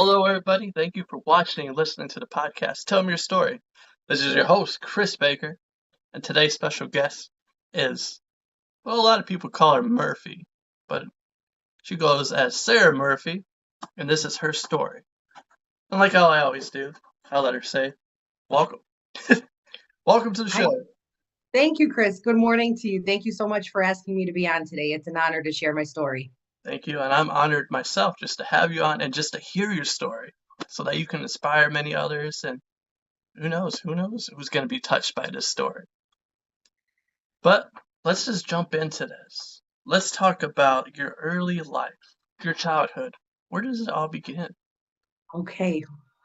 Hello, everybody. Thank you for watching and listening to the podcast. Tell me your story. This is your host, Chris Baker, and today's special guest is, well, a lot of people call her Murphy, but she goes as Sarah Murphy, and this is her story. And like how I always do, I'll let her say, welcome. Welcome to the Hi. show. Thank you, Chris. Good morning to you. Thank you so much for asking me to be on today. It's an honor to share my story. Thank you, and I'm honored myself just to have you on and just to hear your story so that you can inspire many others, and who knows who's going to be touched by this story. But let's just jump into this. Let's talk about your early life, your childhood. Where does it all begin? Okay.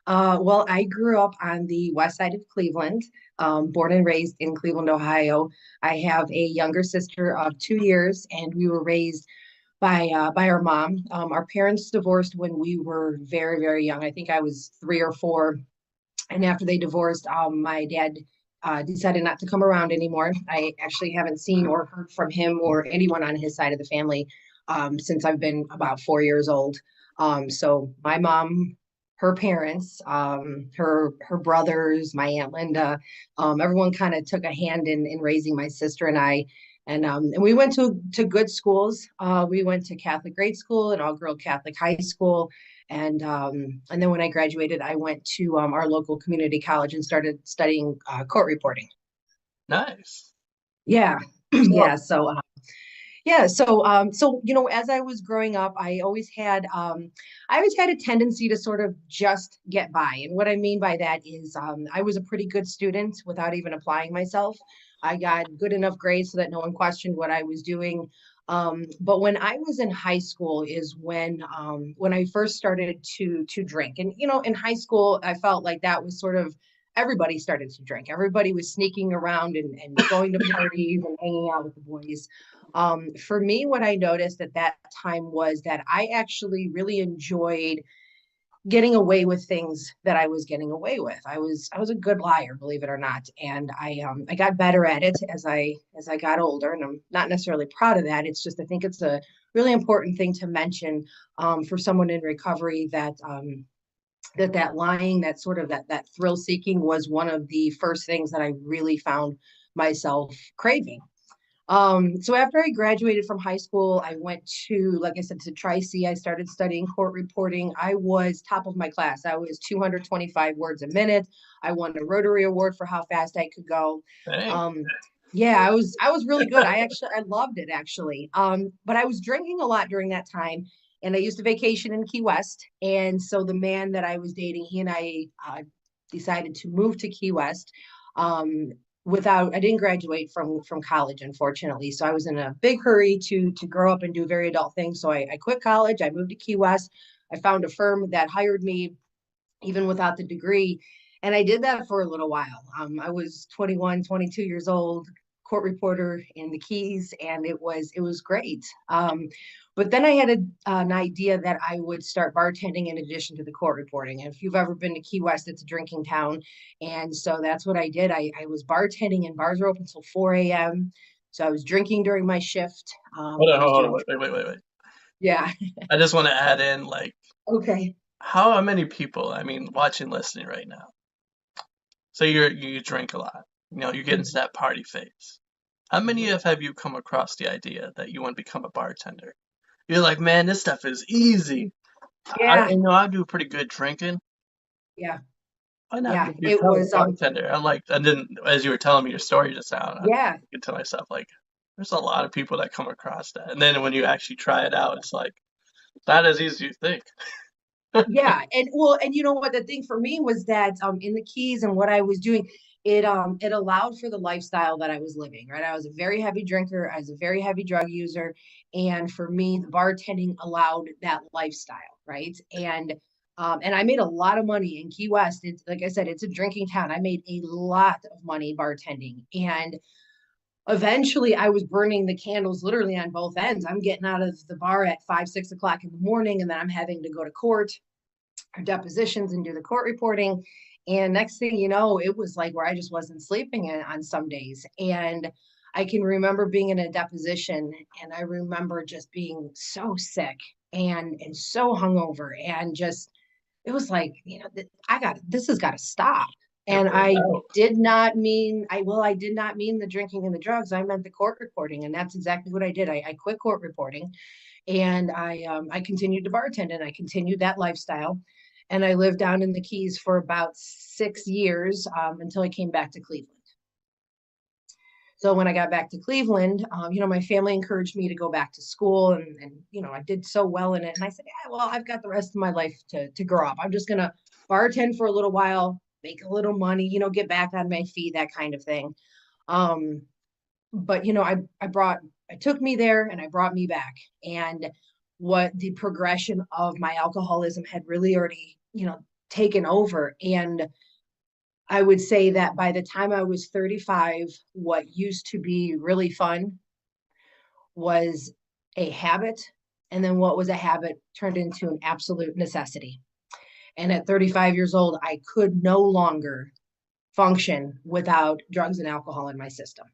Well, I grew up on the west side of Cleveland, born and raised in Cleveland, Ohio. I have a younger sister of 2 years, and we were raised by our mom. Our parents divorced when we were very, very young. I think I was 3 or 4. And after they divorced, my dad decided not to come around anymore. I actually haven't seen or heard from him or anyone on his side of the family since I've been about 4 years old. So my mom, her parents, her brothers, my aunt Linda, everyone kind of took a hand in raising my sister and I. And we went to good schools. We went to Catholic grade school and all girl Catholic high school. And then when I graduated, I went to our local community college and started studying court reporting. Nice. Yeah, So, yeah. So as I was growing up, I always had a tendency to sort of just get by. And what I mean by that is, I was a pretty good student without even applying myself. I got good enough grades so that no one questioned what I was doing. But when I was in high school is when I first started to drink. And in high school, I felt like that was sort of everybody started to drink. Everybody was sneaking around and going to parties and hanging out with the boys. For me, what I noticed at that time was that I actually really enjoyed getting away with things that I was getting away with. I was a good liar, believe it or not, and I got better at it as I got older. And I'm not necessarily proud of that. It's just I think it's a really important thing to mention for someone in recovery that lying, that sort of that thrill seeking was one of the first things that I really found myself craving. So after I graduated from high school, I went to, like I said, to Tri-C. I started studying court reporting. I was top of my class. I was 225 words a minute. I won a Rotary Award for how fast I could go. dang. Um, yeah, I was really good. I loved it actually. But I was drinking a lot during that time, and I used to vacation in Key West. And so the man that I was dating, he and I decided to move to Key West. Um, I didn't graduate from college, unfortunately. So I was in a big hurry to grow up and do very adult things. So I quit college. I moved to Key West. I found a firm that hired me even without the degree. And I did that for a little while. I was 21, 22 years old, court reporter in the Keys, and it was great. But then I had an idea that I would start bartending in addition to the court reporting. And if you've ever been to Key West, it's a drinking town. And so that's what I did. I was bartending, and bars were open until 4 a.m. So I was drinking during my shift. Hold on, I was hold on, doing, wait. yeah. I just want to add in, like, Okay. how many people, I mean, watching, listening right now. So you drink a lot. You get into that party phase. How many Mhm. of have you come across the idea that you want to become a bartender? You're like, man, this stuff is easy. Yeah. I do pretty good drinking. Yeah. Why not Yeah. It become a was, bartender? I'm like, and then as you were telling me your story just now, I'm yeah. thinking to myself, like, there's a lot of people that come across that. And then when you actually try it out, it's like, not as easy as you think. Yeah, and well, and you know what the thing for me was that in the Keys and what I was doing, it allowed for the lifestyle that I was living, right? I was a very heavy drinker, I was a very heavy drug user, and for me, the bartending allowed that lifestyle, right? And I made a lot of money in Key West. It's like I said, it's a drinking town. I made a lot of money bartending, and eventually I was burning the candles literally on both ends. I'm getting out of the bar at 5, 6 o'clock in the morning, and then I'm having to go to court or depositions and do the court reporting. And next thing you know, it was like where I just wasn't sleeping on some days. And I can remember being in a deposition, and I remember just being so sick and so hungover and just it was like, this has got to stop. It And would I help. did not mean, I did not mean the drinking and the drugs. I meant the court reporting. And that's exactly what I did. I quit court reporting, and I continued to bartend, and I continued that lifestyle. And I lived down in the Keys for about 6 years, until I came back to Cleveland. So when I got back to Cleveland, my family encouraged me to go back to school, and I did so well in it. And I said, yeah, well, I've got the rest of my life to grow up. I'm just gonna bartend for a little while, make a little money, get back on my feet, that kind of thing. Um, but I took me there and I brought me back. And what the progression of my alcoholism had really already, taken over. And I would say that by the time I was 35, what used to be really fun was a habit. And then what was a habit turned into an absolute necessity. And at 35 years old, I could no longer function without drugs and alcohol in my system.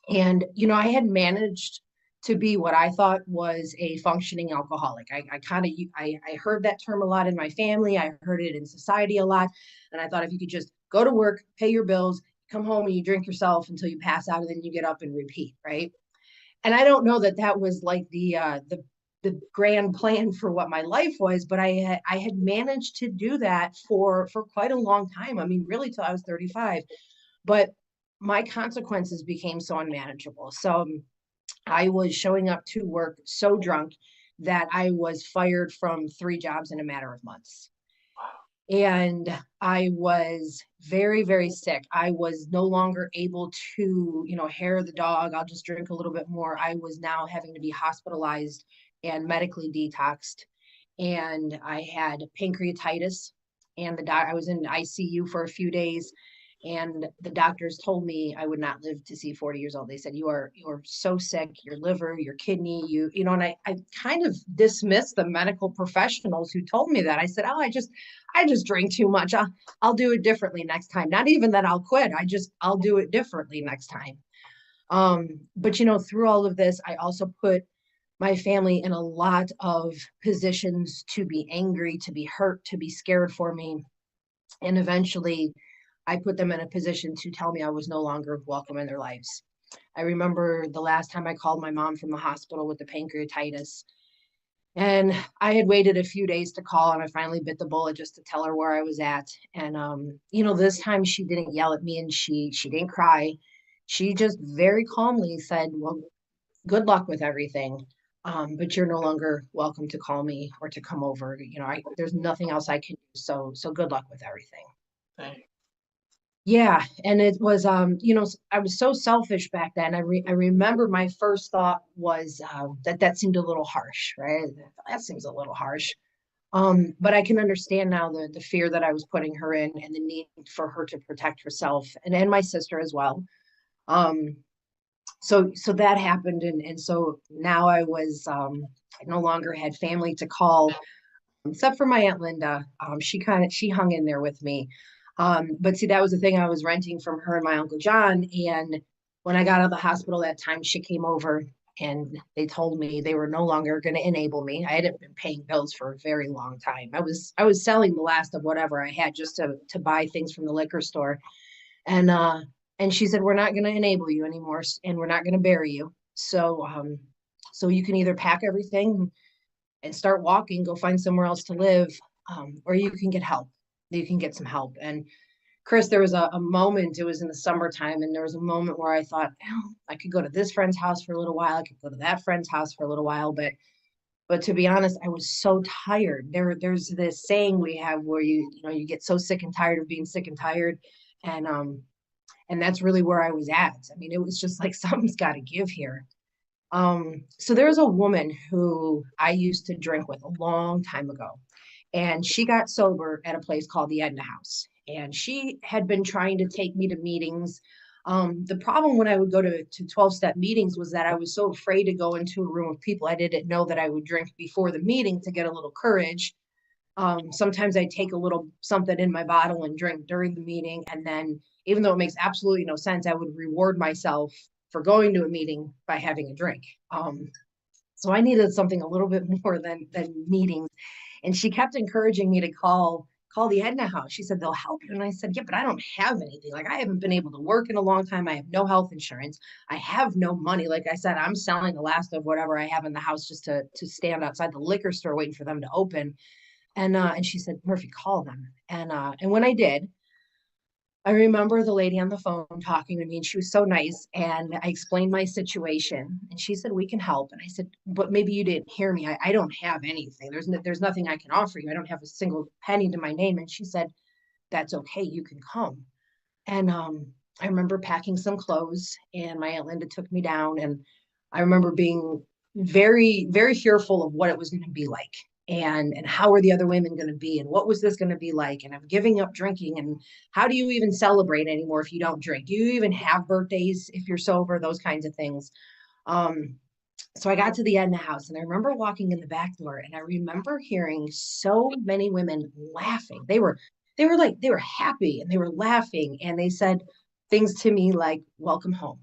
And, I had managed to be what I thought was a functioning alcoholic. I heard that term a lot in my family. I heard it in society a lot. And I thought if you could just go to work, pay your bills, come home and you drink yourself until you pass out, and then you get up and repeat, right? And I don't know that that was like the grand plan for what my life was, but I had managed to do that for quite a long time. I mean, really till I was 35. But my consequences became so unmanageable. So I was showing up to work so drunk that I was fired from 3 jobs in a matter of months. And I was very, very sick. I was no longer able to, hair the dog. I'll just drink a little bit more. I was now having to be hospitalized and medically detoxed. And I had pancreatitis, and I was in ICU for a few days, and the doctors told me I would not live to see 40 years old. They said, you are so sick, your liver, your kidney, and I kind of dismissed the medical professionals who told me that. I said, oh, I just drink too much. I'll do it differently next time. Not even that I'll quit. I'll do it differently next time. But through all of this, I also put my family in a lot of positions to be angry, to be hurt, to be scared for me. And eventually I put them in a position to tell me I was no longer welcome in their lives. I remember the last time I called my mom from the hospital with the pancreatitis. And I had waited a few days to call, and I finally bit the bullet just to tell her where I was at. And this time she didn't yell at me, and she didn't cry. She just very calmly said, well, good luck with everything. But you're no longer welcome to call me or to come over. There's nothing else I can do. So good luck with everything. Dang. Yeah, and it was I was so selfish back then. I remember my first thought was that seemed a little harsh, right? That seems a little harsh. But I can understand now the fear that I was putting her in, and the need for her to protect herself, and my sister as well. Um, so that happened, and so now I no longer had family to call, except for my Aunt Linda. She hung in there with me. But see, that was the thing. I was renting from her and my Uncle John. And when I got out of the hospital that time, she came over and they told me they were no longer going to enable me. I hadn't been paying bills for a very long time. I was selling the last of whatever I had just to buy things from the liquor store. And and she said, we're not going to enable you anymore, and we're not going to bury you. So you can either pack everything and start walking, go find somewhere else to live, or you can get help. You can get some help. And Chris, there was a moment, it was in the summertime, and there was a moment where I thought, oh, I could go to this friend's house for a little while. I could go to that friend's house for a little while. But to be honest, I was so tired. There's this saying we have where you get so sick and tired of being sick and tired. And that's really where I was at. I mean, it was just like something's got to give here. So there's a woman who I used to drink with a long time ago, and she got sober at a place called the Edna House. And she had been trying to take me to meetings. The problem when I would go to 12-step meetings was that I was so afraid to go into a room of people I didn't know that I would drink before the meeting to get a little courage. Sometimes I take a little something in my bottle and drink during the meeting. And then, even though it makes absolutely no sense, I would reward myself for going to a meeting by having a drink. So I needed something a little bit more than meetings. And she kept encouraging me to call the Edna House. She said they'll help you. And I said, yeah, but I don't have anything. Like, I haven't been able to work in a long time. I have no health insurance. I have no money. Like I said, I'm selling the last of whatever I have in the house just to stand outside the liquor store waiting for them to open. And she said, Murphy, call them. And when I did, I remember the lady on the phone talking to me, and she was so nice. And I explained my situation, and she said, "We can help." And I said, "But maybe you didn't hear me. I don't have anything. There's nothing I can offer you. I don't have a single penny to my name." And she said, "That's okay. You can come." And I remember packing some clothes, and my Aunt Linda took me down, and I remember being very, very fearful of what it was going to be like, and how are the other women going to be, and what was this going to be like, and I'm giving up drinking, and how do you even celebrate anymore if you don't drink? Do you even have birthdays if you're sober? Those kinds of things. Um, so I got to the Edna House, and I remember walking in the back door, and I remember hearing so many women laughing. They were happy, and they were laughing, and they said things to me like "Welcome home."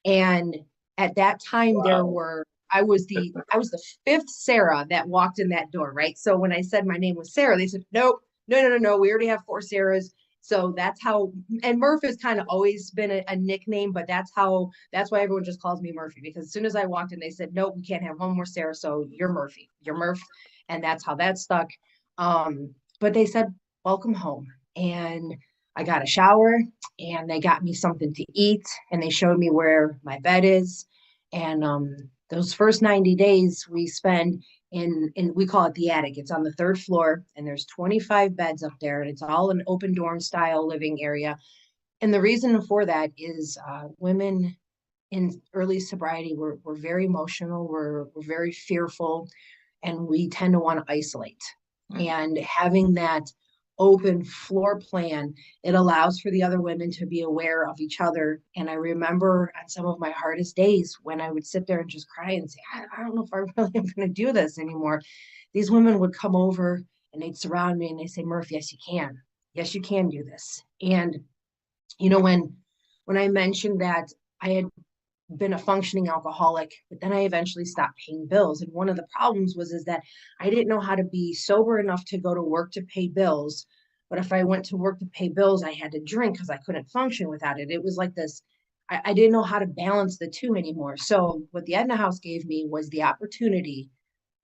And at that time, Wow. I was the fifth Sarah that walked in that door, right? So when I said my name was Sarah, they said, "Nope, no, no, no, no. We already have four Sarahs." So that's how, and Murph has kind of always been a nickname, but that's why everyone just calls me Murphy, because as soon as I walked in, they said, "Nope, we can't have one more Sarah. So you're Murphy, you're Murph." And that's how that stuck. But they said, "Welcome home." And I got a shower, and they got me something to eat, and they showed me where my bed is. And those first 90 days we spend in we call it the attic. It's on the third floor, and there's 25 beds up there, and it's all an open dorm style living area. And the reason for that is women in early sobriety, we're very emotional, we're very fearful, and we tend to want to isolate. Mm. And having that open floor plan, it allows for the other women to be aware of each other. And I remember on some of my hardest days when I would sit there and just cry and say, I don't know if I really am going to do this anymore. These women would come over, and they'd surround me, and they say, Murph, yes, you can. Yes, you can do this. And when I mentioned that I had been a functioning alcoholic, but then I eventually stopped paying bills. And one of the problems was is that I didn't know how to be sober enough to go to work to pay bills. But if I went to work to pay bills, I had to drink because I couldn't function without it. It was like this. I didn't know how to balance the two anymore. So what the Edna House gave me was the opportunity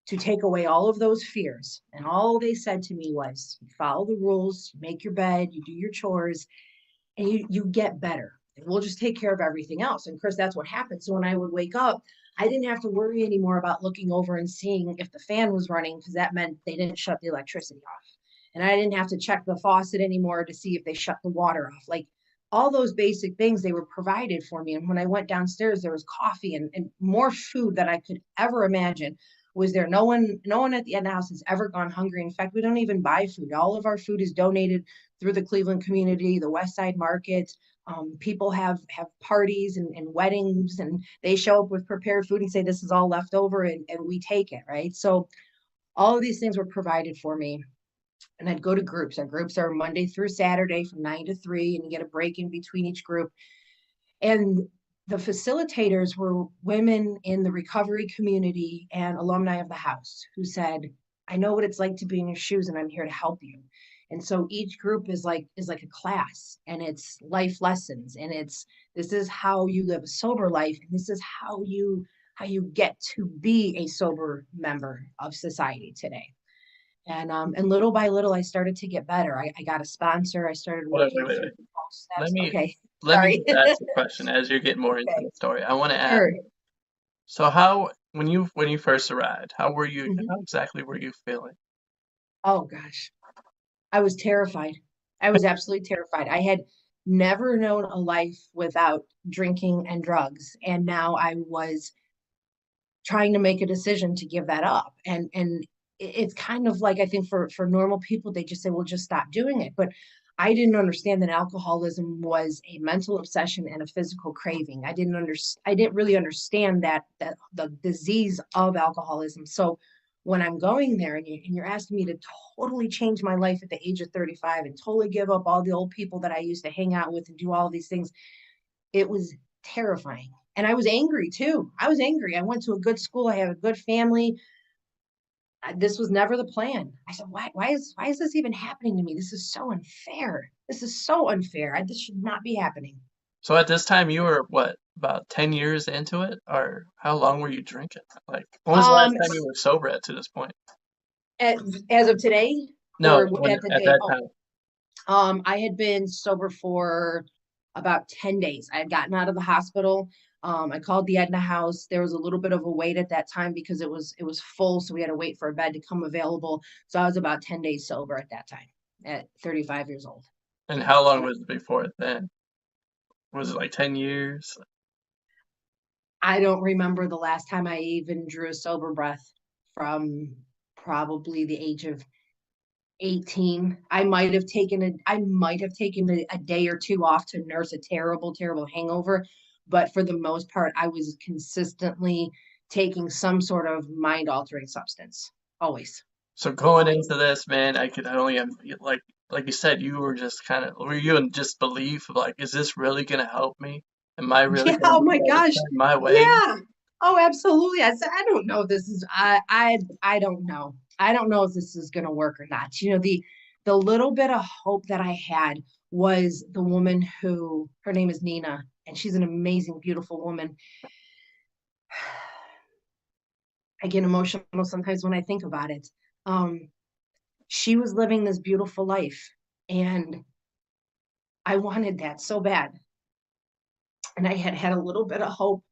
to take away all of those fears. And all they said to me was, follow the rules, make your bed, you do your chores, and you get better, and we'll just take care of everything else. And Chris, that's what happened. So when I would wake up, I didn't have to worry anymore about looking over and seeing if the fan was running, because that meant they didn't shut the electricity off. And I didn't have to check the faucet anymore to see if they shut the water off. Like, all those basic things, they were provided for me. And when I went downstairs, there was coffee and more food that I could ever imagine was there. No one at the Edna House has ever gone hungry. In fact, we don't even buy food. All of our food is donated through the Cleveland community, the West Side Market. People have parties and weddings, and they show up with prepared food and say this is all left over, and we take it, right? So all of these things were provided for me. And I'd go to groups. Our groups are Monday through Saturday from 9 to 3, and you get a break in between each group. And the facilitators were women in the recovery community and alumni of the house who said, I know what it's like to be in your shoes, and I'm here to help you. And so each group is like a class, and it's life lessons, and it's this is how you live a sober life, and this is how you get to be a sober member of society today. And little by little, I started to get better. I got a sponsor. I started Wait, wait, working wait, through wait. the 12 Let steps. me Okay, let me sorry. just ask a question as you're getting more into Okay, the story. I want to ask. sure. So how when you first arrived, Mhm. how exactly were you feeling? Oh gosh, I was terrified. I was absolutely terrified. I had never known a life without drinking and drugs, and now I was trying to make a decision to give that up. And it's kind of like, I think for normal people, they just say, well, just stop doing it. But I didn't understand that alcoholism was a mental obsession and a physical craving. I didn't really understand that the disease of alcoholism. So when I'm going there, and you're asking me to totally change my life at the age of 35 and totally give up all the old people that I used to hang out with and do all these things, it was terrifying. And I was angry too. I was angry. I went to a good school. I had a good family. This was never the plan. I said, why is this even happening to me? This is so unfair. This is so unfair. This should not be happening. So at this time, you were what, about 10 years into it, or how long were you drinking? Like, when was the last Um, time you were sober at to this point? at, as of today, No, or when at the at day? that Oh, time. I had been sober for about 10 days. I had gotten out of the hospital. I called the Edna House. There was a little bit of a wait at that time because it was full, so we had to wait for a bed to come available. So I was about 10 days sober at that time, at 35 years old. And how long was it before then? Was it like 10 years? I don't remember the last time I even drew a sober breath from probably the age of 18. I might have taken a day or two off to nurse a terrible, terrible hangover. But for the most part, I was consistently taking some sort of mind altering substance. Always. So going Always. into this, man, I could only like you said, you were just kind of were you in disbelief of like, is this really gonna help me? Am I really Yeah. gonna Oh get my all this gosh. turned my way? Yeah. Oh, absolutely. I said, I don't know. This is I don't know. I don't know if this is gonna work or not. The little bit of hope that I had was the woman who her name is Nina, and she's an amazing, beautiful woman. I get emotional sometimes when I think about it. Um, she was living this beautiful life, and I wanted that so bad. And I had had a little bit of hope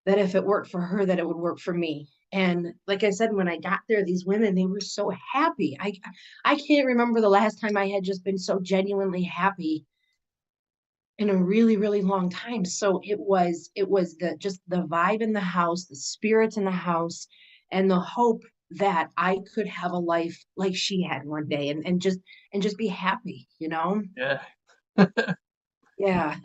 that if it worked for her, that it would work for me. And like I said, when I got there, these women, they were so happy. I can't remember the last time I had just been so genuinely happy in a really, really long time. So it was the just the vibe in the house, the spirits in the house, and the hope that I could have a life like she had one day and just be happy, you know? Yeah. Yeah.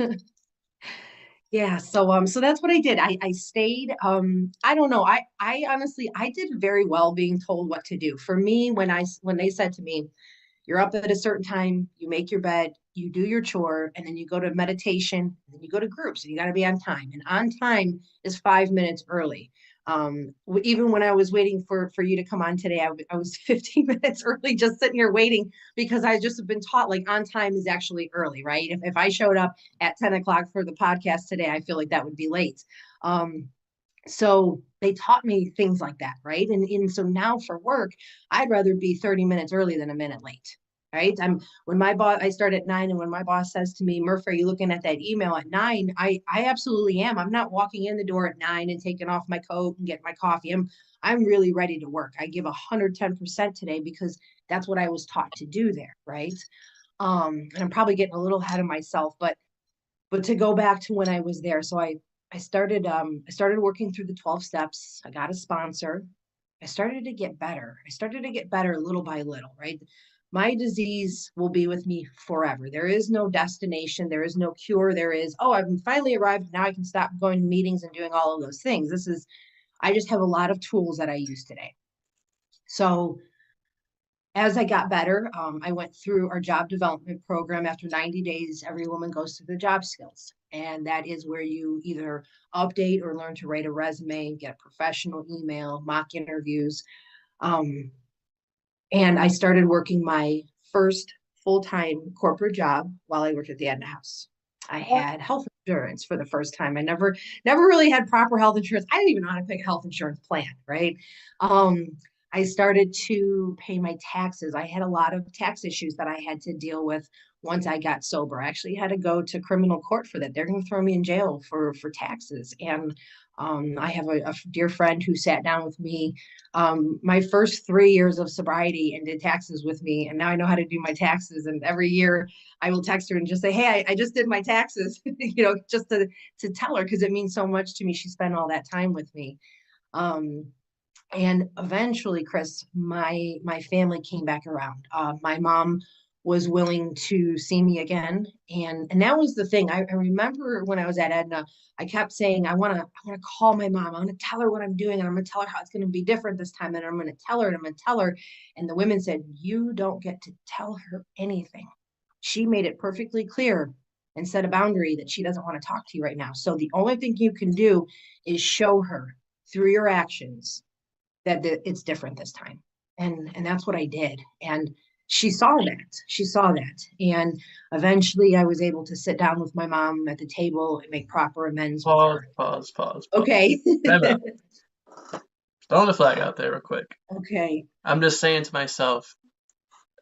Yeah, so that's what I did. I stayed. I don't know. I honestly I did very well being told what to do. For me, when they said to me, "You're up at a certain time, you make your bed, you do your chore, and then you go to meditation, and then you go to groups, and you got to be on time." And on time is 5 minutes early. Even when I was waiting for you to come on today, I was 15 minutes early, just sitting here waiting because I just have been taught like on time is actually early, right? If I showed up at 10 o'clock for the podcast today, I feel like that would be late. Um, so they taught me things like that, right? And so now for work, I'd rather be 30 minutes early than a minute late. Right. When my boss, I start at 9, and when my boss says to me, Murph, are you looking at that email at 9? I absolutely am. I'm not walking in the door at 9 and taking off my coat and getting my coffee. I'm really ready to work. I give 110% today because that's what I was taught to do there. Right. And I'm probably getting a little ahead of myself, but to go back to when I was there, so I started working through the 12 steps. I got a sponsor. I started to get better. I started to get better little by little, right? My disease will be with me forever. There is no destination, there is no cure. There is, oh, I've finally arrived. Now I can stop going to meetings and doing all of those things. I just have a lot of tools that I use today. So as I got better, I went through our job development program. After 90 days, every woman goes through the job skills. And that is where you either update or learn to write a resume, get a professional email, mock interviews. Um, and I started working my first full time corporate job while I worked at the Edna House. I had health insurance for the first time. I never really had proper health insurance. I didn't even know how to pick a health insurance plan, right? Um, I started to pay my taxes. I had a lot of tax issues that I had to deal with once I got sober. I actually had to go to criminal court for that. They're going to throw me in jail for taxes. And I have a dear friend who sat down with me my first 3 years of sobriety and did taxes with me. And now I know how to do my taxes. And every year I will text her and just say, hey, I just did my taxes, just to tell her because it means so much to me. She spent all that time with me. Um, and eventually, Chris, my family came back around. My mom was willing to see me again, and that was the thing. I remember when I was at Edna, I kept saying, I want to call my mom. I want to tell her what I'm doing, and I'm going to tell her how it's going to be different this time, and I'm going to tell her, and I'm going to tell her. And the women said, you don't get to tell her anything. She made it perfectly clear and set a boundary that she doesn't want to talk to you right now. So the only thing you can do is show her through your actions it's different this time. And that's what I did. And she saw that. She saw that. And eventually I was able to sit down with my mom at the table and make proper amends with Pause, her. pause, pause, pause. Okay. Time out. Throw the flag out there real quick. Okay. I'm just saying to myself,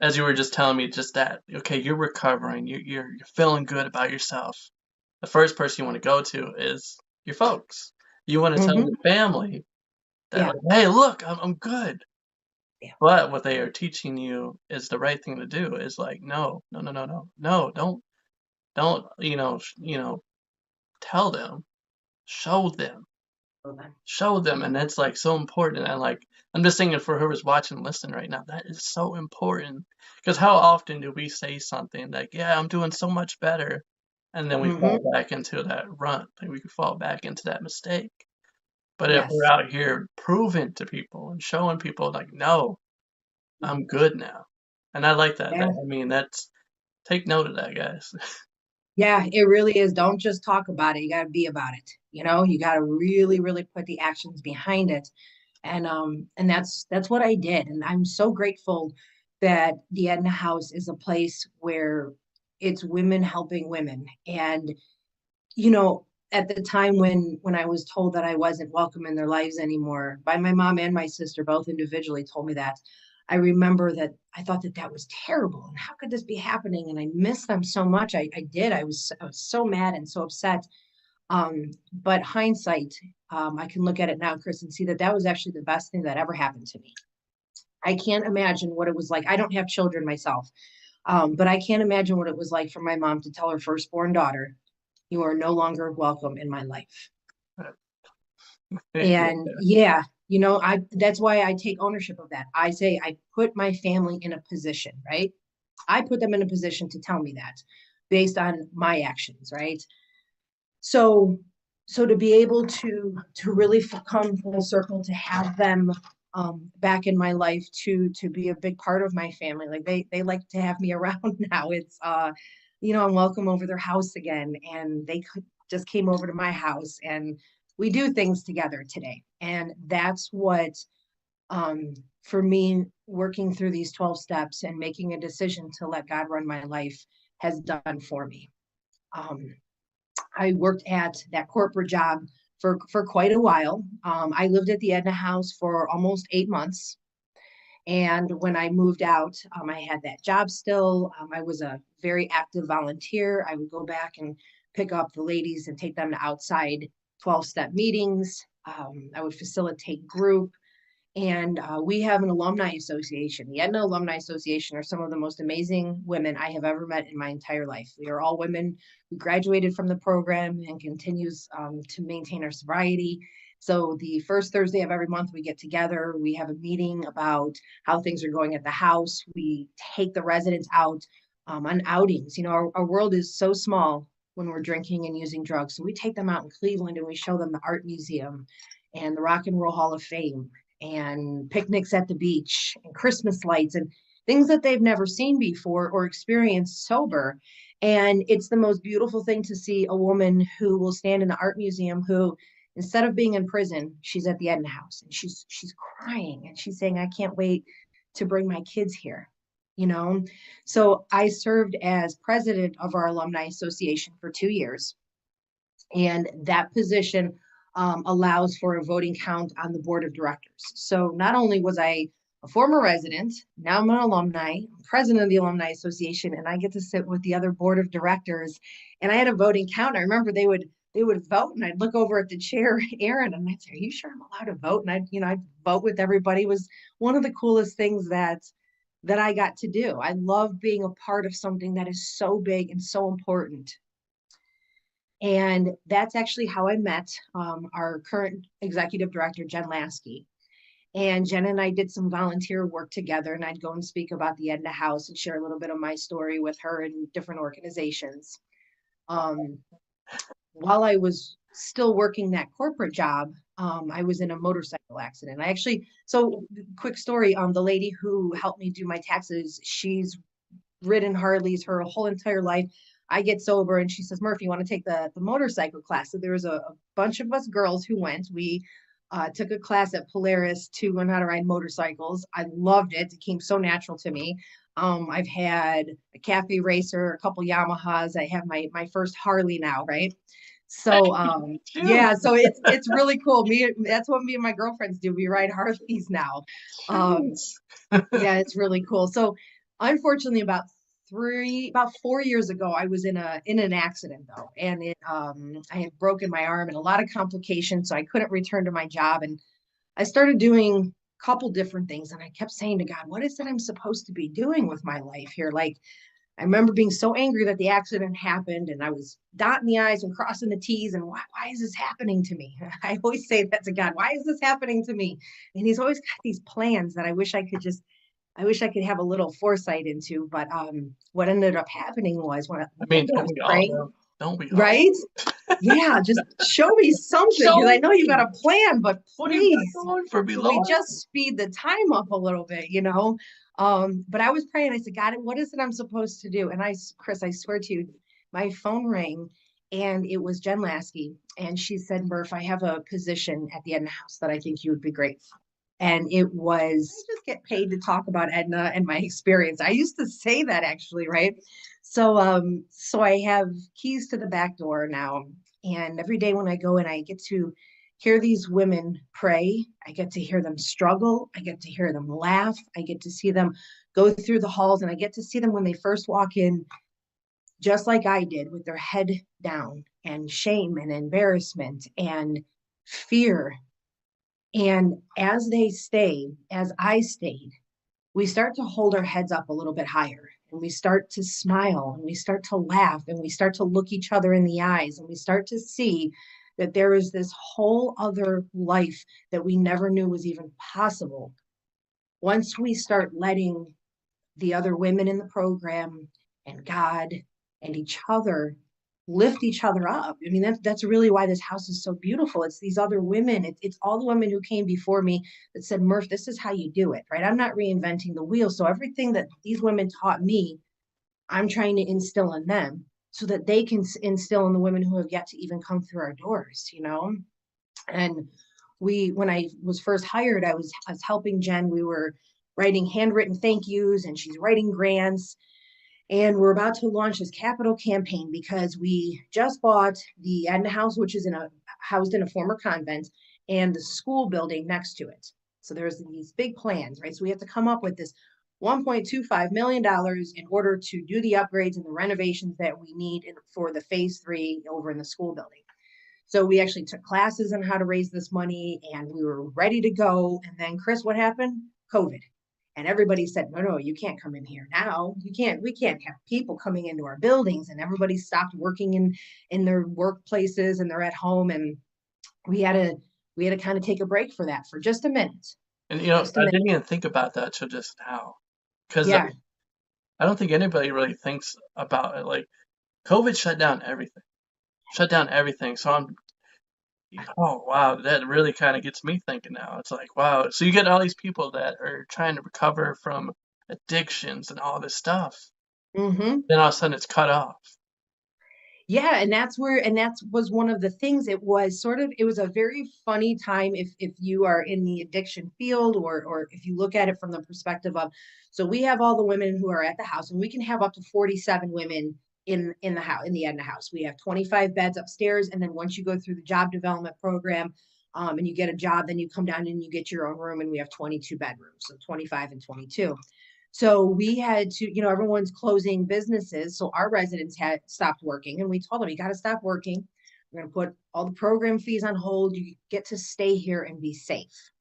as you were just telling me just that, okay, you're recovering, you're feeling good about yourself. The first person you want to go to is your folks. You want to tell Hmm. your family that, Yeah. like, hey, look, I'm good. Yeah. But what they are teaching you is the right thing to do is like, no, no, no, no, no, no, don't, tell them, show them, Hold on. show them. And that's like so important. And like, I'm just thinking for whoever's watching, listening right now, that is so important. Because how often do we say something like, yeah, I'm doing so much better. And then we Hmm. fall back into that rut, like we could fall back into that mistake. But if we're Yes. out here proving to people and showing people like, no, I'm good now. And I like that. Yeah. I mean, that's take note of that, guys. Yeah, it really is. Don't just talk about it. You got to be about it. You got to really, really put the actions behind it. And that's what I did. And I'm so grateful that the Edna House is a place where it's women helping women. And at the time when I was told that I wasn't welcome in their lives anymore by my mom and my sister, both individually told me that. I remember that I thought that that was terrible. And how could this be happening? And I miss them so much. I did. I was so mad and so upset. But hindsight, I can look at it now, Chris, and see that that was actually the best thing that ever happened to me. I can't imagine what it was like. I don't have children myself, but I can't imagine what it was like for my mom to tell her firstborn daughter, "You are no longer welcome in my life." And yeah, I that's why I take ownership of that. I say I put my family in a position, right? I put them in a position to tell me that based on my actions, right? So so to be able to really come full circle, to have them back in my life, to be a big part of my family, like they like to have me around now. It's I'm welcome over their house again, and just came over to my house, and we do things together today. And that's what, for me, working through these 12 steps and making a decision to let God run my life has done for me. um, I worked at that corporate job for quite a while. I lived at the Edna House for almost 8 months. And when I moved out, I had that job still. I was a very active volunteer. I would go back and pick up the ladies and take them to outside 12-step meetings. I would facilitate group. And we have an alumni association. The Edna Alumni Association are some of the most amazing women I have ever met in my entire life. We are all women who graduated from the program and continues to maintain our sobriety. So the first Thursday of every month, we get together. We have a meeting about how things are going at the house. We take the residents out on outings. Our world is so small when we're drinking and using drugs. So we take them out in Cleveland and we show them the art museum and the Rock and Roll Hall of Fame and picnics at the beach and Christmas lights and things that they've never seen before or experienced sober. And it's the most beautiful thing to see a woman who will stand in the art museum, who, instead of being in prison, she's at the Edna House and she's crying and she's saying, "I can't wait to bring my kids here." You know, so I served as president of our alumni association for 2 years, and that position allows for a voting count on the board of directors. So not only was I a former resident, now I'm an alumni, president of the Alumni Association, and I get to sit with the other board of directors. And I had a voting count. I remember they would vote, and I'd look over at the chair, Aaron, and I'd say, "Are you sure I'm allowed to vote?" And I'd vote with everybody. It was one of the coolest things that I got to do. I love being a part of something that is so big and so important. And that's actually how I met our current executive director, Jen Lasky. And Jen and I did some volunteer work together, and I'd go and speak about the Edna House and share a little bit of my story with her and different organizations. Um, while I was still working that corporate job, I was in a motorcycle accident. So quick story, the lady who helped me do my taxes, she's ridden Harleys her whole entire life. I get sober and she says, "Murphy, you want to take the motorcycle class?" So there was a bunch of us girls who went. We Took a class at Polaris to learn how to ride motorcycles. I loved it. It came so natural to me. I've had a cafe racer, a couple Yamahas. I have my first Harley now, right? So Hey, shoot. yeah, so it's really cool. That's what me and my girlfriends do. We ride Harleys now. Um, Jeez. yeah, it's really cool. So unfortunately, about 4 years ago, I was in an accident though, and it I had broken my arm and a lot of complications, so I couldn't return to my job. And I started doing a couple different things, and I kept saying to God, what is it I'm supposed to be doing with my life here? Like, I remember being so angry that the accident happened, and I was dotting the I's and crossing the T's. And why is this happening to me? I always say that to God. Why is this happening to me? And He's always got these plans that I wish I could have a little foresight into. But what ended up happening was when I mean, I don't was we all praying, know? Don't we all? right? Yeah, just show me something because I Show know you got me. a plan, but What do you got please, going for me, can we Lord? just speed the time up a little bit, you know? But I was praying. I said, God, what is it I'm supposed to do? And Chris, I swear to you, my phone rang and it was Jen Lasky. And she said, Murph, I have a position at the Edna House that I think you would be great for. And it was, I just get paid to talk about Edna and my experience. I used to say that actually, right? So I have keys to the back door now. And every day when I go in, I get to hear these women pray. I get to hear them struggle. I get to hear them laugh. I get to see them go through the halls, and I get to see them when they first walk in, just like I did, with their head down and shame and embarrassment and fear. And as I stayed, we start to hold our heads up a little bit higher, and we start to smile, and we start to laugh, and we start to look each other in the eyes, and we start to see that there is this whole other life that we never knew was even possible. Once we start letting the other women in the program and God and each other lift each other up. I mean, that's really why this house is so beautiful. It's these other women. It's all the women who came before me that said, Murph, this is how you do it, right? I'm not reinventing the wheel. So everything that these women taught me, I'm trying to instill in them so that they can instill in the women who have yet to even come through our doors, you know? And when I was first hired, I was helping Jen. We were writing handwritten thank yous, and she's writing grants. And we're about to launch this capital campaign because we just bought the Edna House, which is housed in a former convent, and the school building next to it. So there's these big plans, right? So we have to come up with this $1.25 million in order to do the upgrades and the renovations that we need for the phase 3 over in the school building. So we actually took classes on how to raise this money, and we were ready to go. And then, Chris, what happened? COVID. And everybody said, no, you can't come in here now. We can't have people coming into our buildings. And everybody stopped working in their workplaces, and they're at home. And we had to we had to kind of take a break for that for just a minute. And Just a I minute. didn't even think about that till just now, because Yeah. I don't think anybody really thinks about it. Like COVID shut down everything, shut down everything. So oh wow, that really kind of gets me thinking now. It's like wow, so you get all these people that are trying to recover from addictions and all this stuff. Mm-hmm. Then all of a sudden it's cut off. Yeah, and that was one of the things. It was a very funny time if you are in the addiction field, or if you look at it from the perspective of, so we have all the women who are at the house, and we can have up to 47 women in the house, in the Edna House. We have 25 beds upstairs, and then once you go through the job development program, and you get a job, then you come down and you get your own room, and we have 22 bedrooms, so 25 and 22. So we had to, everyone's closing businesses. So our residents had stopped working, and we told them, you got to stop working. We're going to put all the program fees on hold. You get to stay here and be safe.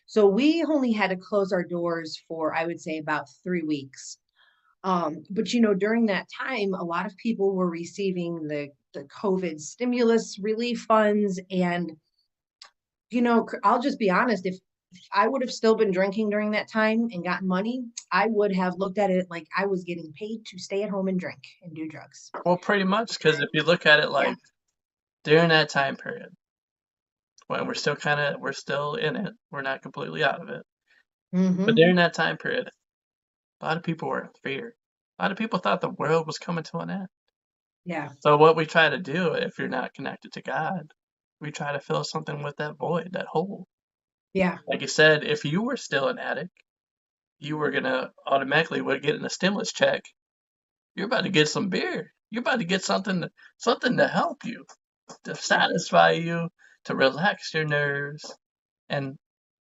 So we only had to close our doors for, I would say, about 3 weeks. But during that time, a lot of people were receiving the COVID stimulus relief funds. And, I'll just be honest, if I would have still been drinking during that time and gotten money, I would have looked at it like I was getting paid to stay at home and drink and do drugs. Well, pretty much, because if you look at it Yeah. like during that time period when we're still in it, we're not completely out of it. But Mm-hmm. during that time period, a lot of people were in fear. A lot of people thought the world was coming to an end. Yeah. So what we try to do if you're not connected to God we try to fill something with that void, that hole. Yeah. Like you said, if you were still an addict, you were gonna automatically would get in a stimulus check. You're about to get some beer. You're about to get something to help you, to satisfy you, to relax your nerves, and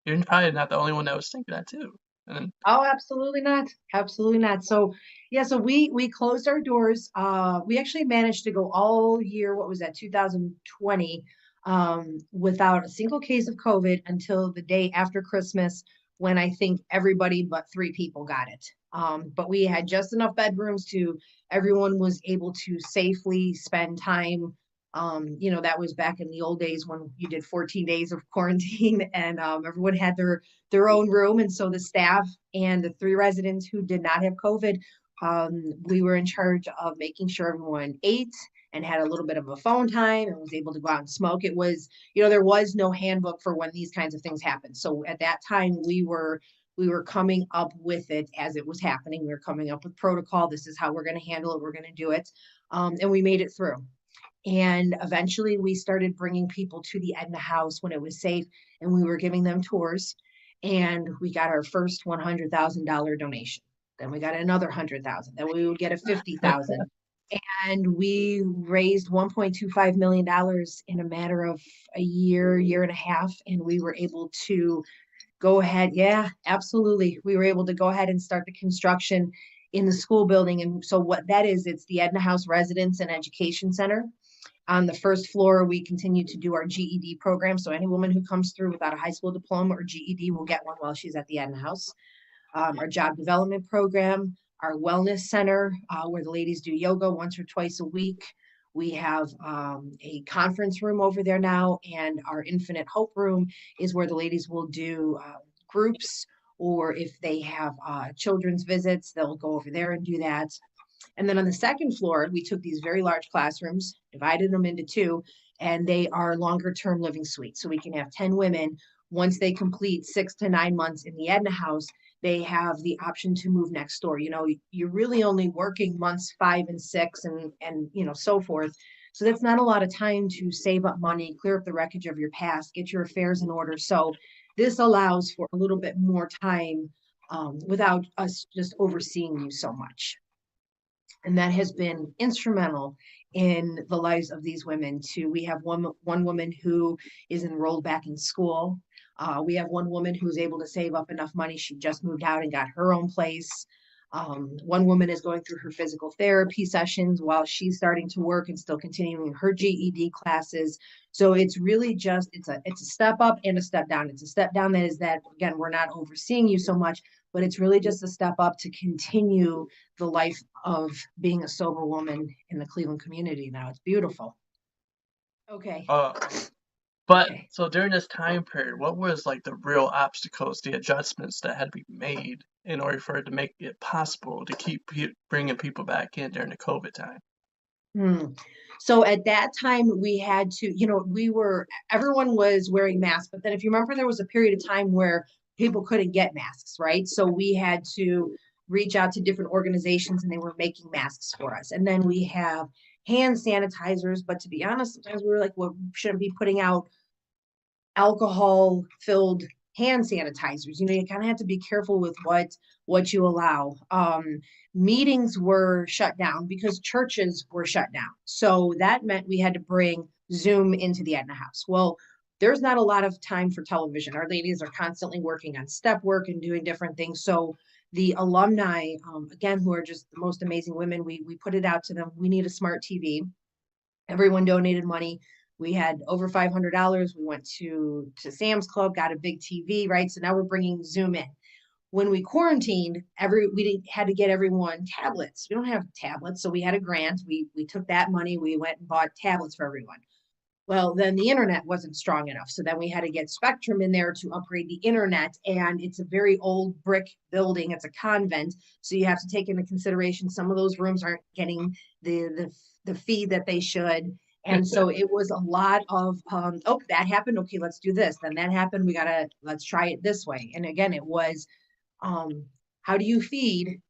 you're probably not the only one that was thinking that too. And Oh, absolutely not. Absolutely not. So yeah, so we closed our doors. We actually managed to go all year, what was that, 2020, without a single case of COVID until the day after Christmas, when I think everybody but three people got it. But we had just enough bedrooms to everyone was able to safely spend time. That was back in the old days when you did 14 days of quarantine and everyone had their own room. And so the staff and the three residents who did not have COVID, we were in charge of making sure everyone ate and had a little bit of a phone time and was able to go out and smoke. It was, there was no handbook for when these kinds of things happen. So at that time, we were coming up with it as it was happening. We were coming up with protocol. This is how we're going to handle it. We're going to do it. And we made it through. And eventually we started bringing people to the Edna House when it was safe, and we were giving them tours. And we got our first $100,000 donation. Then we got another 100,000. Then we would get a 50,000. And we raised $1.25 million in a matter of a year and a half. And we were able to go ahead. Yeah, absolutely. We were able to go ahead and start the construction in the school building. And so what that is, it's the Edna House Residence and Education Center. On the first floor, we continue to do our GED program. So any woman who comes through without a high school diploma or GED will get one while she's at the Edna House. Our job development program, our wellness center, where the ladies do yoga once or twice a week. We have a conference room over there now, and our Infinite Hope room is where the ladies will do groups, or if they have children's visits, they'll go over there and do that. And then on the second floor, we took these very large classrooms, divided them into two, and they are longer term living suites. So we can have 10 women. Once they complete 6 to 9 months in the Edna House, they have the option to move next door. You're really only working months 5 and 6 and so forth. So that's not a lot of time to save up money, clear up the wreckage of your past, get your affairs in order. So this allows for a little bit more time without us just overseeing you so much. And that has been instrumental in the lives of these women too. We have one woman who is enrolled back in school. We have one woman who's able to save up enough money. She just moved out and got her own place. One woman is going through her physical therapy sessions while she's starting to work and still continuing her GED classes. So it's really just, it's a step up and a step down. It's a step down that is that, again, we're not overseeing you so much, but it's really just a step up to continue the life of being a sober woman in the Cleveland community now. It's beautiful. Okay. uh, but Okay. so during this time period, what was like the real obstacles, the adjustments that had to be made in order for it to make it possible to keep bringing people back in during the COVID time? Hmm. So at that time, we had to, everyone was wearing masks. But then if you remember, there was a period of time where people couldn't get masks, right? So we had to reach out to different organizations and they were making masks for us. And then we have hand sanitizers. But to be honest, sometimes we were like, well, we shouldn't be putting out alcohol filled hand sanitizers. You kind of have to be careful with what you allow. Meetings were shut down because churches were shut down. So that meant we had to bring Zoom into the Edna House. Well, there's not a lot of time for television. Our ladies are constantly working on step work and doing different things. So the alumni, again, who are just the most amazing women, we put it out to them. We need a smart TV. Everyone donated money. We had over $500. We went to Sam's Club, got a big TV, right? So now we're bringing Zoom in. When we quarantined, we had to get everyone tablets. We don't have tablets, so we had a grant. We took that money. We went and bought tablets for everyone. Well, then the internet wasn't strong enough. So then we had to get Spectrum in there to upgrade the internet. And it's a very old brick building. It's a convent. So you have to take into consideration some of those rooms aren't getting the feed that they should. And so it was a lot of, oh, that happened. Okay, let's do this. Then that happened. Let's try it this way. And again, it was, how do you feed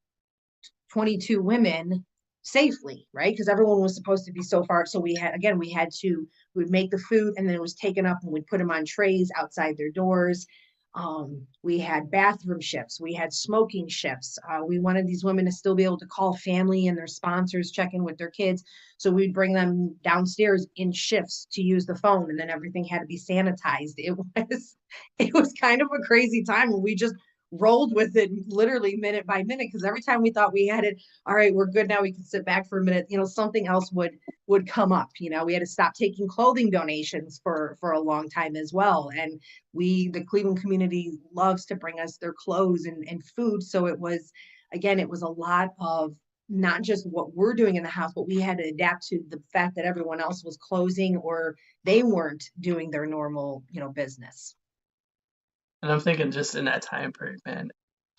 22 women safely, right? Because everyone was supposed to be so far. So we'd make the food and then it was taken up and we'd put them on trays outside their doors. We had bathroom shifts, we had smoking shifts. We wanted these women to still be able to call family and their sponsors, check in with their kids. So we'd bring them downstairs in shifts to use the phone, and then everything had to be sanitized. It was kind of a crazy time, and we just rolled with it literally minute by minute, because every time we thought we had it all right, we're good now, we can sit back for a minute, something else would come up. We had to stop taking clothing donations for a long time as well. And the Cleveland community loves to bring us their clothes and food. So it was a lot of not just what we're doing in the house, but we had to adapt to the fact that everyone else was closing or they weren't doing their normal, business. And I'm thinking just in that time period, man,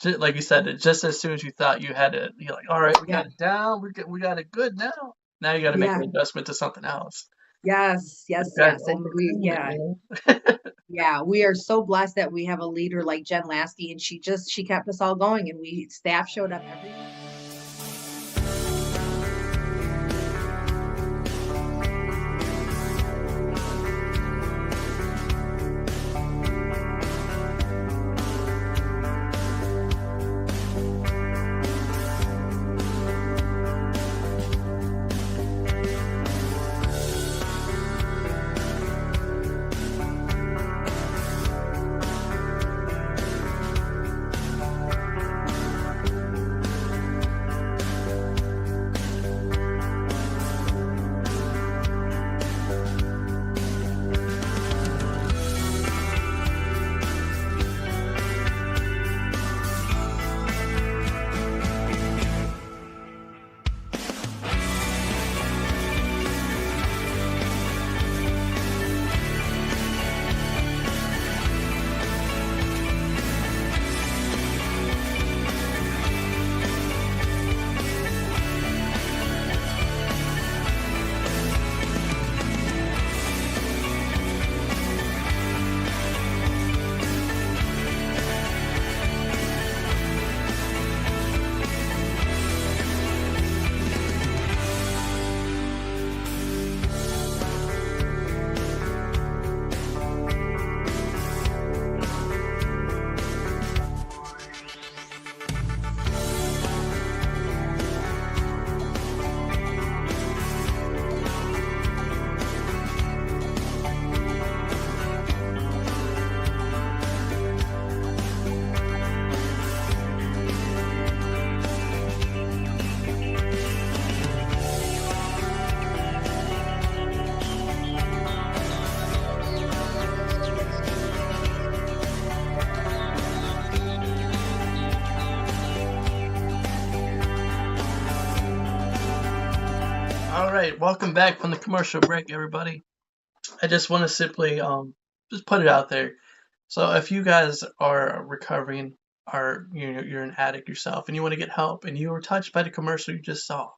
just, like you said, just as soon as you thought you had it, you're like, all right, we Yeah. got it down, we got it good now. Now you got to make Yeah. an adjustment to something else. Yes. You guys And overcame it, man. yeah, we are so blessed that we have a leader like Jen Lasky, and she kept us all going, and staff showed up every. All right, welcome back from the commercial break, everybody. I just want to simply just put it out there. So if you guys are recovering, or you're an addict yourself, and you want to get help, and you were touched by the commercial you just saw,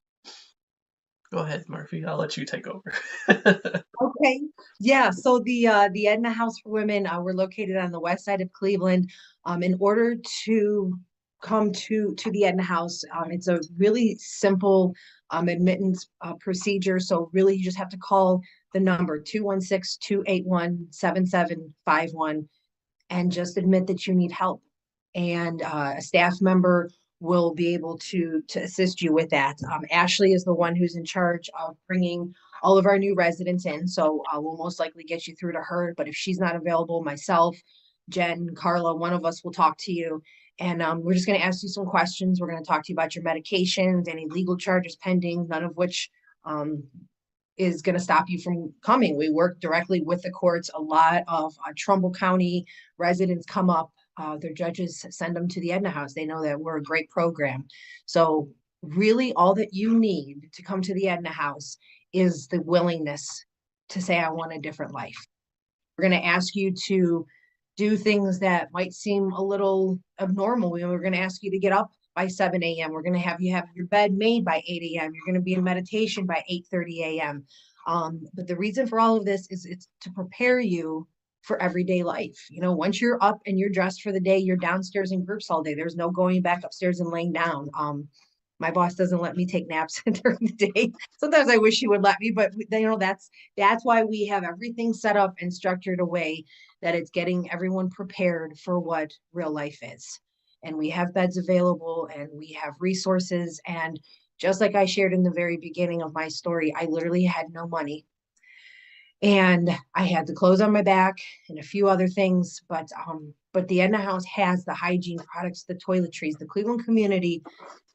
go ahead, Murphy. I'll let you take over. Okay. Yeah. So the Edna House for Women, we're located on the west side of Cleveland. In order to come to the Edna House, it's a really simple admittance procedure. So really, you just have to call the number 216-281-7751 and just admit that you need help. And a staff member will be able to assist you with that. Ashley is the one who's in charge of bringing all of our new residents in. So we'll most likely get you through to her. But if she's not available, myself, Jen, Carla, one of us will talk to you. And we're just going to ask you some questions. We're going to talk to you about your medications, any legal charges pending, none of which is going to stop you from coming. We work directly with the courts. A lot of Trumbull County residents come up. Their judges send them to the Edna House. They know that we're a great program. So really all that you need to come to the Edna House is the willingness to say, I want a different life. We're going to ask you to do things that might seem a little abnormal. We're going to ask you to get up by 7 a.m. We're going to have you have your bed made by 8 a.m. You're going to be in meditation by 8:30 a.m. But the reason for all of this is it's to prepare you for everyday life. Once you're up and you're dressed for the day, you're downstairs in groups all day. There's no going back upstairs and laying down. My boss doesn't let me take naps during the day. Sometimes I wish he would let me, but that's why we have everything set up and structured a way that it's getting everyone prepared for what real life is. And we have beds available and we have resources. And just like I shared in the very beginning of my story, I literally had no money and I had the clothes on my back and a few other things. But the Edna House has the hygiene products, the toiletries. The Cleveland community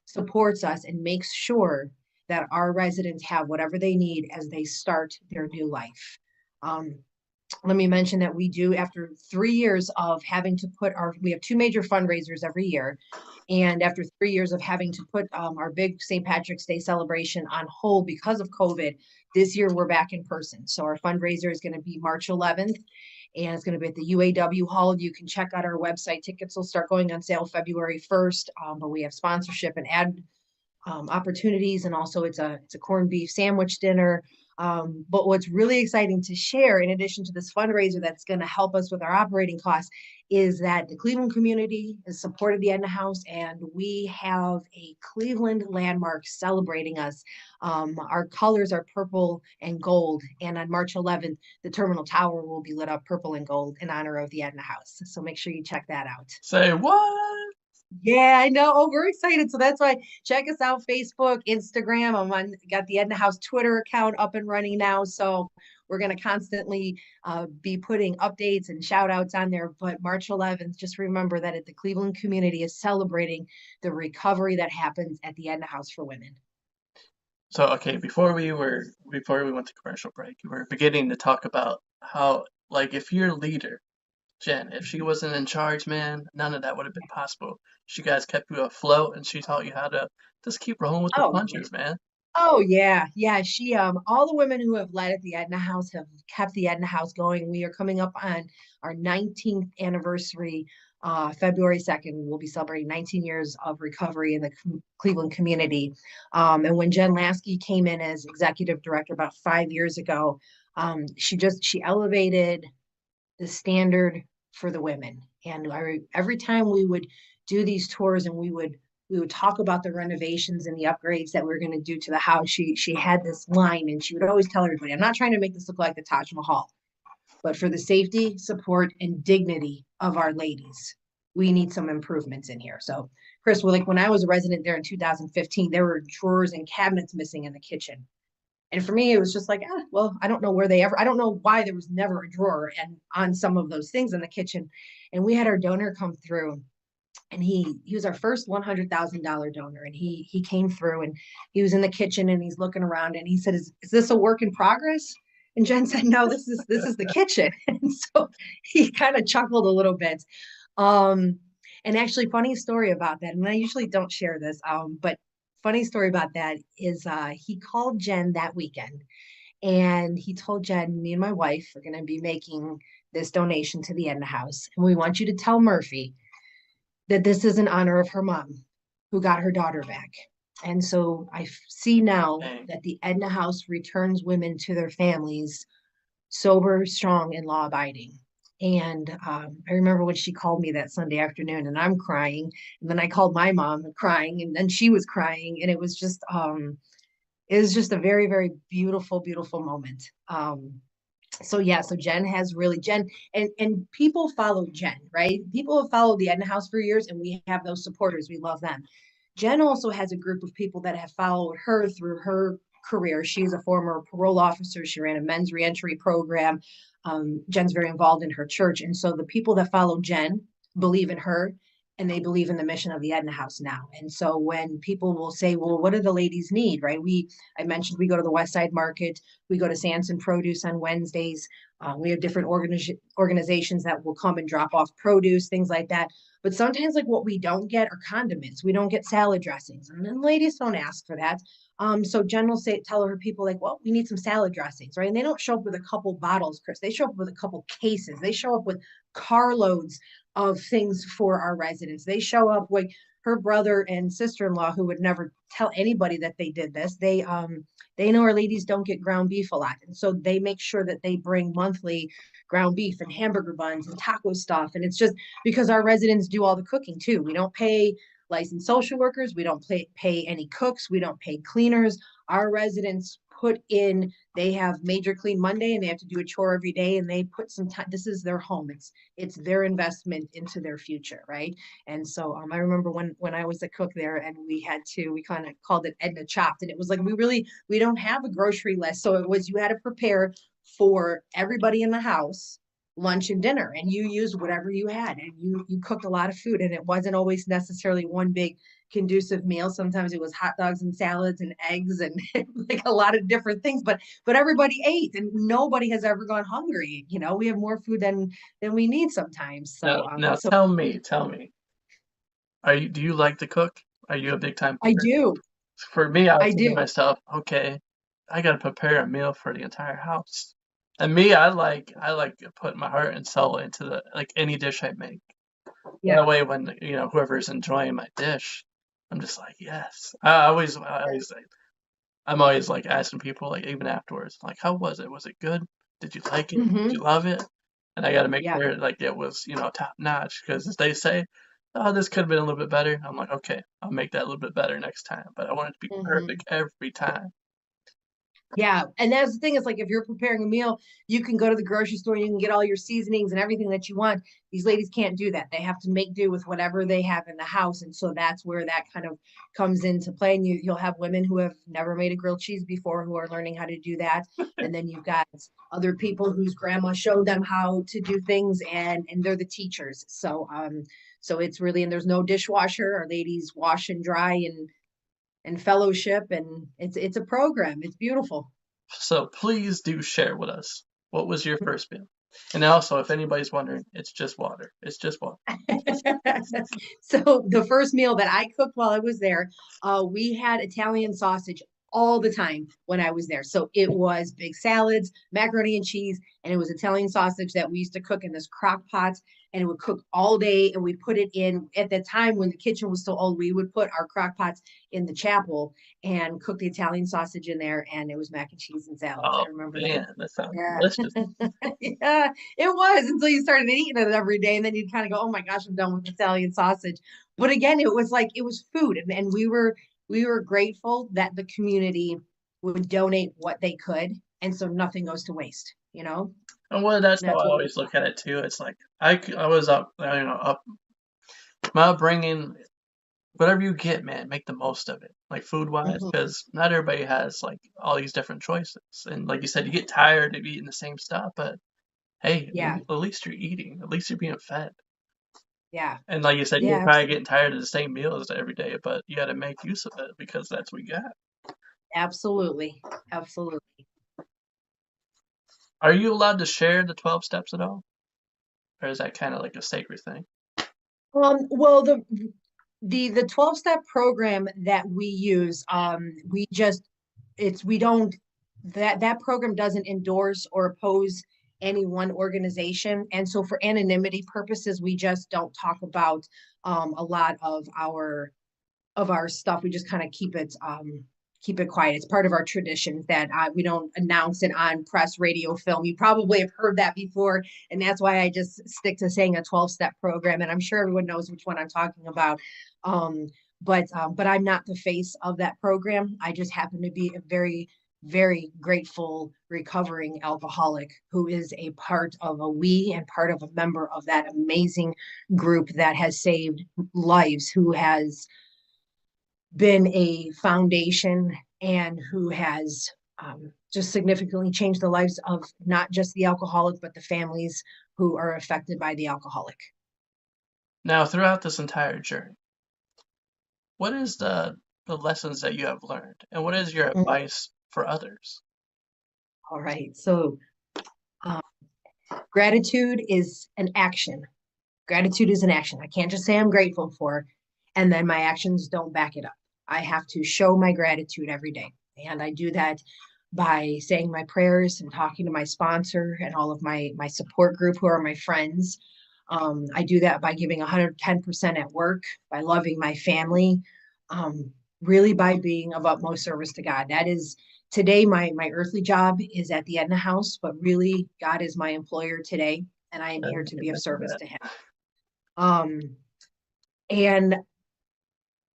supports us and makes sure that our residents have whatever they need as they start their new life. Um, Let me mention that we do, after 3 years of having to we have two major fundraisers every year. And after 3 years of having to put our big St. Patrick's Day celebration on hold because of COVID, this year we're back in person. So our fundraiser is going to be March 11th, and it's going to be at the UAW Hall. You can check out our website. Tickets will start going on sale February 1st, but we have sponsorship and ad opportunities, and also it's a corned beef sandwich dinner. But what's really exciting to share, in addition to this fundraiser that's going to help us with our operating costs, is that the Cleveland community has supported the Edna House, and we have a Cleveland landmark celebrating us. Our colors are purple and gold, and on March 11th, the Terminal Tower will be lit up purple and gold in honor of the Edna House. So make sure you check that out. Say what? Yeah, I know. Oh, we're excited. So that's why check us out, Facebook, Instagram. Got the Edna House Twitter account up and running now. So we're going to constantly be putting updates and shout outs on there. But March 11th, just remember that the Cleveland community is celebrating the recovery that happens at the Edna House for Women. So okay, before we went to commercial break, we were beginning to talk about how, like, if your leader, Jen, if she wasn't in charge, man, none of that would have been possible. She guys kept you afloat and she taught you how to just keep rolling with the Oh, punches, man. oh yeah, yeah. She all the women who have led at the Edna House have kept the Edna House going. We are coming up on our 19th anniversary. February 2nd, we'll be celebrating 19 years of recovery in the Cleveland community. And when Jen Lasky came in as executive director about 5 years ago, she elevated the standard for the women. And every time we would do these tours and we would talk about the renovations and the upgrades that we are going to do to the house, she had this line and she would always tell everybody, I'm not trying to make this look like the Taj Mahal, but for the safety, support, and dignity of our ladies, we need some improvements in here. So Chris, like when I was a resident there in 2015, there were drawers and cabinets missing in the kitchen. And for me, it was just like, well, I don't know I don't know why there was never a drawer and on some of those things in the kitchen. And we had our donor come through, and he was our first $100,000 donor. And he came through and he was in the kitchen and he's looking around and he said, is this a work in progress? And Jen said, no, this is the kitchen. And so he kind of chuckled a little bit. Um, and actually, funny story about that. And I usually don't share this, but funny story about that is he called Jen that weekend and he told Jen, me and my wife are going to be making this donation to the Edna House. And we want you to tell Murphy that this is in honor of her mom who got her daughter back. And so I see now Dang. that the Edna House returns women to their families sober, strong, and law abiding. And I remember when she called me that Sunday afternoon and I'm crying. And then I called my mom crying and then she was crying. And it was just a very, very beautiful, beautiful moment. So yeah, so Jen and people follow Jen, right? People have followed the Edna House for years and we have those supporters. We love them. Jen also has a group of people that have followed her through her career. She's a former parole officer. She ran a men's reentry program. Jen's very involved in her church. And so the people that follow Jen believe in her and they believe in the mission of the Edna House now. And so when people will say, well, what do the ladies need, right? I mentioned we go to the West Side Market. We go to Sanson Produce on Wednesdays. We have different organizations that will come and drop off produce, things like that. But sometimes like what we don't get are condiments. We don't get salad dressings. And then ladies don't ask for that. So Jen will tell her people like, well, we need some salad dressings, right? And they don't show up with a couple bottles, Chris. They show up with a couple cases. They show up with carloads of things for our residents. They show up like her brother and sister-in-law who would never tell anybody that they did this. They know our ladies don't get ground beef a lot. And so they make sure that they bring monthly ground beef and hamburger buns and taco stuff. And it's just because our residents do all the cooking too. We don't pay licensed social workers. We don't pay any cooks. We don't pay cleaners. Our residents put in, they have Major Clean Monday and they have to do a chore every day, and they put some time. This is their home. It's their investment into their future, right? And so I remember when I was a cook there, and we kind of called it Edna Chopped, and it was like we don't have a grocery list, so it was you had to prepare for everybody in the house lunch and dinner, and you used whatever you had, and you cooked a lot of food, and it wasn't always necessarily one big conducive meal. Sometimes it was hot dogs and salads and eggs and like a lot of different things, but everybody ate, and nobody has ever gone hungry. We have more food than we need sometimes. So Now so tell me, do you like to cook? Are you a big time I cooker? do. For me, I I was thinking to do. myself, okay, I gotta prepare a meal for the entire house. And me, I like to put my heart and soul into the like any dish I make. That Yeah. way, when whoever's enjoying my dish, I'm just like, yes. I'm always like asking people like even afterwards, like, how was it? Was it good? Did you like it? Did you Hmm. love it? And I got to make Yeah. sure like it was top notch because as they say, oh, this could have been a little bit better. I'm like, okay, I'll make that a little bit better next time, but I want it to be Hmm. perfect every time. Yeah, and that's the thing is like if you're preparing a meal, you can go to the grocery store and you can get all your seasonings and everything that you want. These ladies can't do that. They have to make do with whatever they have in the house, and so that's where that kind of comes into play. And you'll have women who have never made a grilled cheese before who are learning how to do that, and then you've got other people whose grandma showed them how to do things, and they're the teachers. So it's really, and there's no dishwasher. Our ladies wash and dry and fellowship, and it's a program. It's beautiful. So please do share with us what was your first meal. And also, if anybody's wondering, it's just water. It's just water. So the first meal that I cooked while I was there, we had Italian sausage all the time when I was there. So it was big salads, macaroni and cheese, and it was Italian sausage that we used to cook in this crock pot, and it would cook all day. And we put it in at the time when the kitchen was still old. We would put our crock pots in the chapel and cook the Italian sausage in there, and it was mac and cheese and salads. Oh I remember that. man, that sounds Yeah. delicious. Yeah, it was until you started eating it every day. And then you'd kind of go, oh my gosh, I'm done with Italian sausage. But again, it was like it was food. And we were grateful that the community would donate what they could. And so nothing goes to waste. And well, that's how That's I what we always look at it too. It's like I was up, up my upbringing. Whatever you get, man, make the most of it. Like food wise, Mhm. because not everybody has like all these different choices. And like you said, you get tired of eating the same stuff, but hey, Yeah, at least you're eating. At least you're being fed. yeah, And like you said, you're yeah, probably getting tired of the same meals every day, but you got to make use of it because that's what you got. absolutely. Absolutely. Are you allowed to share the 12 steps at all? Or is that kind of like a sacred thing? Well, the 12-step program that we use, we just it's we don't that program doesn't endorse or oppose any one organization, and so for anonymity purposes we just don't talk about a lot of our stuff. We just kind of keep it quiet. It's part of our traditions that we don't announce it on press, radio, film. You probably have heard that before, and that's why I just stick to saying a 12-step program. And I'm sure everyone knows which one I'm talking about. Um, but I'm not the face of that program. I just happen to be a very very grateful recovering alcoholic who is a part of a we and part of a member of that amazing group that has saved lives, who has been a foundation, and who has just significantly changed the lives of not just the alcoholic, but the families who are affected by the alcoholic. Now, throughout this entire journey, what is the lessons that you have learned, and what is your Mm. advice for others? All right. So, um, gratitude is an action. Gratitude is an action. I can't just say I'm grateful for, and then my actions don't back it up. I have to show my gratitude every day. And I do that by saying my prayers and talking to my sponsor and all of my support group who are my friends. I do that by giving 110% at work, by loving my family, really by being of utmost service to God. That is today my earthly job is at the Edna House, but really God is my employer today, and I am here to You be of mentioned service that. to Him. Um, and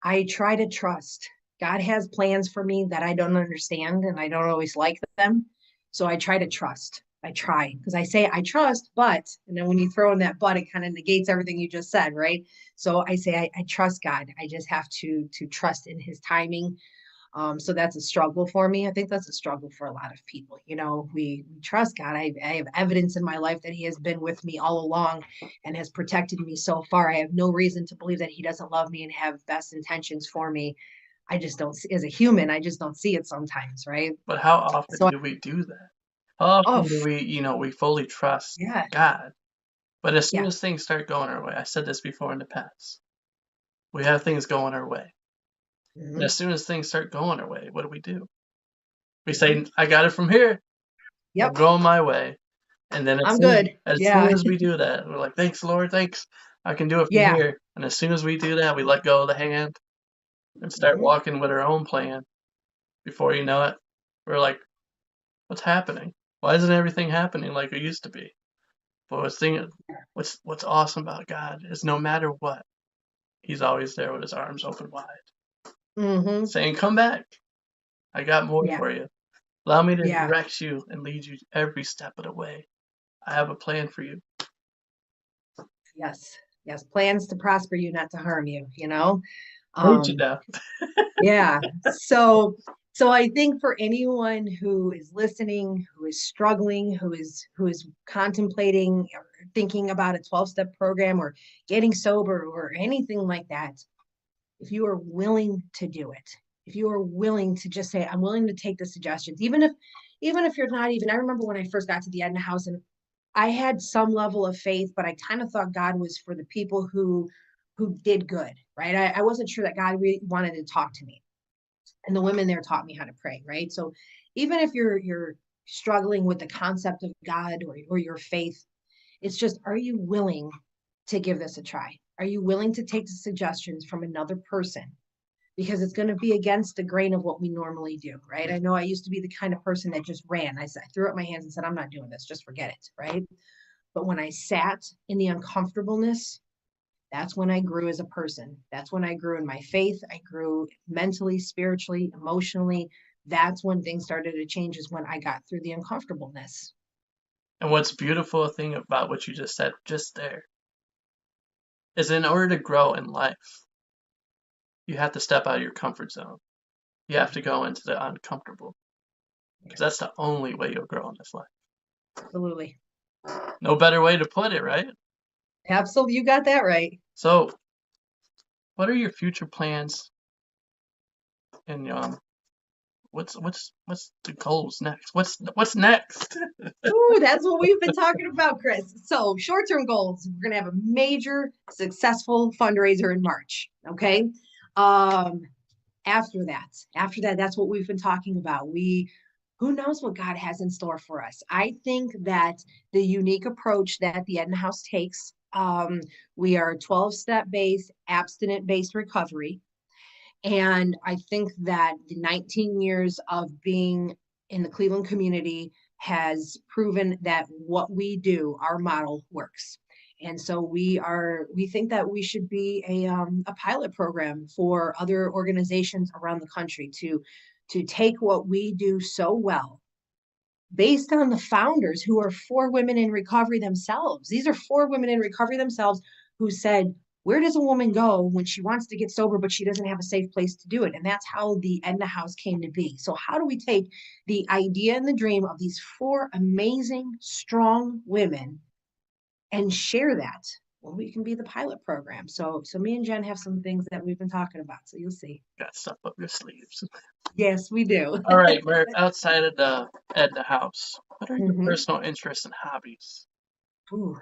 I try to trust. God has plans for me that I don't understand and I don't always like them. So I try to trust. I try because I say I trust, but, and then when you throw in that but, it kind of negates everything you just said, right? So I say I trust God. I just have to trust in his timing. So that's a struggle for me. I think that's a struggle for a lot of people. We trust God. I have evidence in my life that he has been with me all along and has protected me so far. I have no reason to believe that he doesn't love me and have best intentions for me. I just don't see, as a human, I just don't see it sometimes, right? But how often So, do we do that? How oh, often do we, we fully trust yeah, God? But as soon yeah. as things start going our way, I said this before in the past, we have things going our way. And Hmm. as soon as things start going our way, what do? We Hmm. say, I got it from here. I'm Yep, going my way. And then as I'm soon as, good. as soon Yeah, as we do that, we're like, thanks, Lord, thanks. I can do it from yeah. here. And as soon as we do that, we let go of the hand and start Hmm. walking with our own plan. Before you know it, we're like, what's happening? Why isn't everything happening like it used to be? But what's awesome about God is no matter what, he's always there with his arms open wide, Hmm. saying, come back. I got more Yeah, for you. Allow me to yeah. direct you and lead you every step of the way. I have a plan for you. Yes, yes. Plans to prosper you, not to harm you. Hate you Um, now. Yeah. So I think for anyone who is listening, who is struggling, who is contemplating or thinking about a 12-step program or getting sober or anything like that, if you are willing to do it, if you are willing to just say, I'm willing to take the suggestions, even if you're not even, I remember when I first got to the Edna House and I had some level of faith, but I kind of thought God was for the people who did good, right? I wasn't sure that God really wanted to talk to me, and the women there taught me how to pray, right? So even if you're struggling with the concept of God or your faith, it's just, are you willing to give this a try? Are you willing to take the suggestions from another person? Because it's going to be against the grain of what we normally do, right? I know I used to be the kind of person that just ran. I threw up my hands and said, I'm not doing this, just forget it, right? But when I sat in the uncomfortableness, that's when I grew as a person. That's when I grew in my faith. I grew mentally, spiritually, emotionally. That's when things started to change, is when I got through the uncomfortableness. And what's beautiful thing about what you just said just there is in order to grow in life, you have to step out of your comfort zone. You have to go into the uncomfortable because that's the only way you'll grow in this life. Absolutely. No better way to put it, right? Absolutely. You got that right. So, what are your future plans and what's the goals next? What's next? Ooh, that's what we've been talking about, Chris. So, short-term goals. We're gonna have a major successful fundraiser in March. Okay. Um, after that, that's what we've been talking about. Who knows what God has in store for us? I think that the unique approach that the Edna House takes, we are 12-step based, abstinent based recovery. And I think that the 19 years of being in the Cleveland community has proven that what we do, our model works. And so we think that we should be a pilot program for other organizations around the country to take what we do so well, based on the founders who are four women in recovery themselves. These are four women in recovery themselves who said, where does a woman go when she wants to get sober, but she doesn't have a safe place to do it? And that's how the Edna House came to be. So, how do we take the idea and the dream of these four amazing, strong women and share that? Well, we can be the pilot program. So me and Jen have some things that we've been talking about. So you'll see. Got stuff up your sleeves. Yes, we do. All right, Mer, outside of the Edna House, what are your Mhm. personal interests and hobbies? Ooh,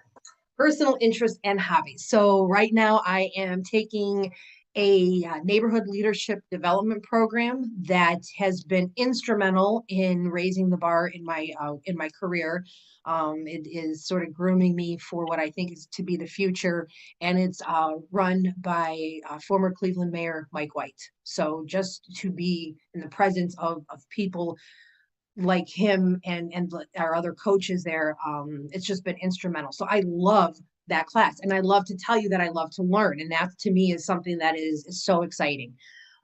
personal interests and hobbies. So right now I am taking a neighborhood leadership development program that has been instrumental in raising the bar in my career. It is sort of grooming me for what I think is to be the future, and it's run by former Cleveland Mayor Mike White. So just to be in the presence of people like him and our other coaches there, it's just been instrumental. So I love that class. And I love to tell you that I love to learn. And that to me is something that is so exciting.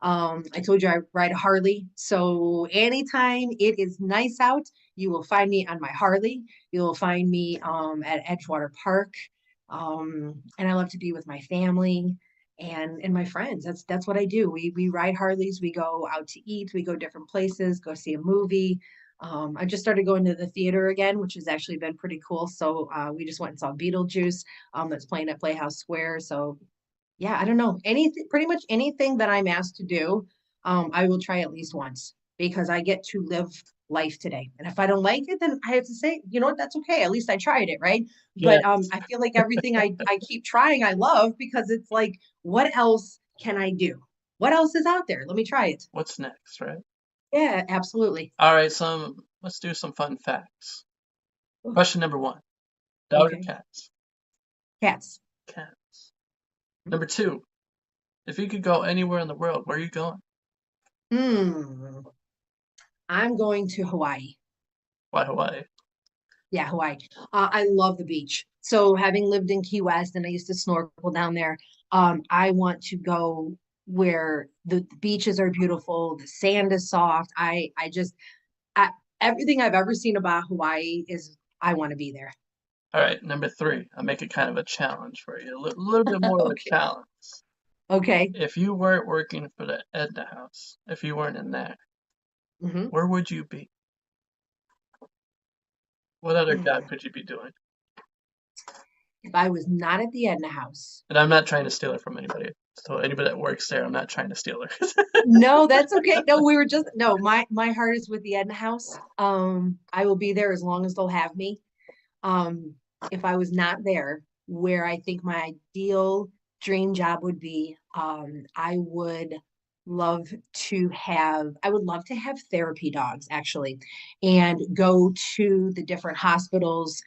I told you I ride a Harley. So anytime it is nice out, you will find me on my Harley. You will find me at Edgewater Park. And I love to be with my family and my friends. That's what I do. We ride Harleys, we go out to eat, we go different places, go see a movie. I just started going to the theater again, which has actually been pretty cool. So we just went and saw Beetlejuice that's playing at Playhouse Square. So yeah, I don't know. Anything, pretty much anything that I'm asked to do, I will try at least once because I get to live life today. And if I don't like it, then I have to say, you know what, that's okay. At least I tried it, right? Yeah. But I feel like everything I keep trying, I love because it's like, what else can I do? What else is out there? Let me try it. What's next, right? Yeah, absolutely. All right, let's do some fun facts. Oh, Question number one. Dog or okay. cats? Cats. Cats. Number two. If you could go anywhere in the world, where are you going? Hmm. I'm going to Hawaii. Why Hawaii? Yeah, Hawaii. I love the beach. So having lived in Key West and I used to snorkel down there, I want to go where the beaches are beautiful, the sand is soft. I everything I've ever seen about Hawaii is I want to be there. All right, number three. I'll make it kind of a challenge for you, a little bit more of a Okay. challenge. Okay. If you weren't working for the Edna House, if you weren't in there, Hmm. where would you be? What other job could you be doing? If I was not at the Edna House, And I'm not trying to steal it from anybody. So anybody that works there, I'm not trying to steal her. no, that's okay. No, we were just no, my heart is with the Edna House. I will be there as long as they'll have me. Um, if I was not there, where I think my ideal dream job would be, I would love to have therapy dogs actually, and go to the different hospitals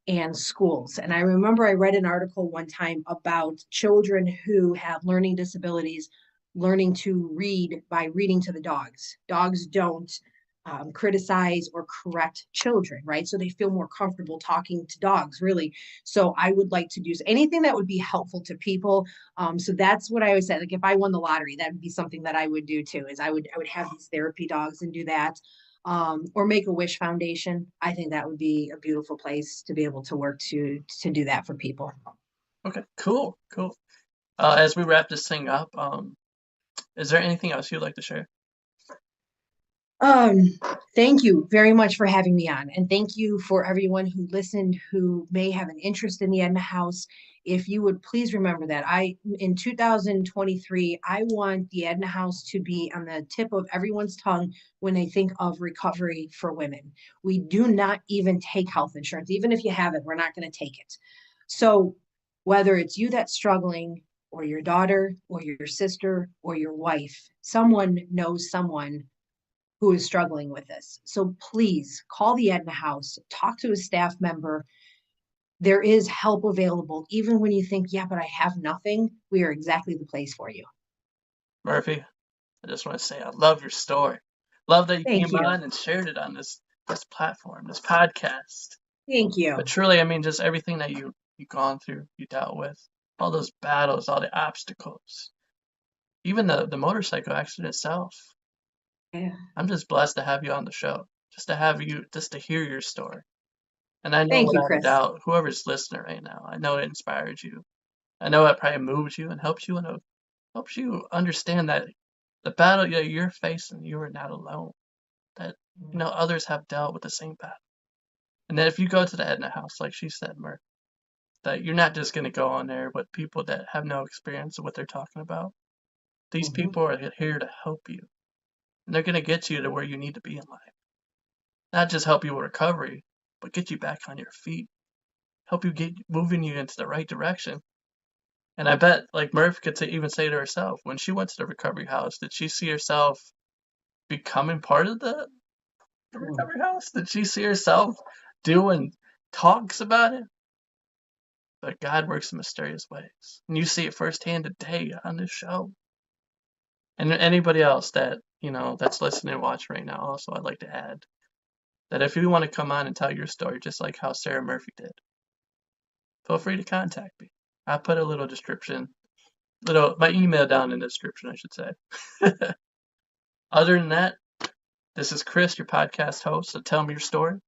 and schools. And I remember I read an article one time about children who have learning disabilities learning to read by reading to the dogs. Dogs don't criticize or correct children, right? So they feel more comfortable talking to dogs, really. So I would like to do anything that would be helpful to people. So that's what I always said. Like if I won the lottery, that would be something that I would do too. Is I would have these therapy dogs and do that, or Make a Wish Foundation. I think that would be a beautiful place to be able to work to do that for people. Okay, cool, cool. As we wrap this thing up, is there anything else you'd like to share? Um, Thank you very much for having me on, and thank you for everyone who listened who may have an interest in the Edna House. If you would please remember that in 2023, I want the Edna House to be on the tip of everyone's tongue when they think of recovery for women. We do not even take health insurance. Even if you have it, we're not going to take it. So whether it's you that's struggling, or your daughter, or your sister, or your wife, someone knows someone who is struggling with this. So please call the Edna House, talk to a staff member. There is help available. Even when you think, yeah, but I have nothing, we are exactly the place for you. Murphy, I just want to say I love your story. Love that you Thank came you. on and shared it on this platform, this podcast. Thank But you. truly, I mean, just everything that you've gone through, you dealt with, all those battles, all the obstacles, even the motorcycle accident itself. Yeah. I'm just blessed to have you on the show, just to have you, just to hear your story. And I know Thank you, without a Chris. doubt, whoever's listening right now, I know it inspired you. I know it probably moved you and helped you, and it helps you understand that the battle that you're facing, you are not alone. That others have dealt with the same battle. And that if you go to the Edna House, like she said, Murph, that you're not just going to go on there with people that have no experience of what they're talking about. These Mhm. people are here to help you, and they're going to get you to where you need to be in life. Not just help you with recovery, but get you back on your feet, help you get moving you into the right direction. And I bet, like Murph could even say to herself, when she went to the recovery house, did she see herself becoming part of the recovery house? Did she see herself doing talks about it? But God works in mysterious ways. And you see it firsthand today on this show. And anybody else that, that's listening and watching right now, also, I'd like to add that if you want to come on and tell your story, just like how Sarah Murphy did, feel free to contact me. I'll put a little description, my email down in the description, I should say. Other than that, this is Chris, your podcast host, so tell me your story.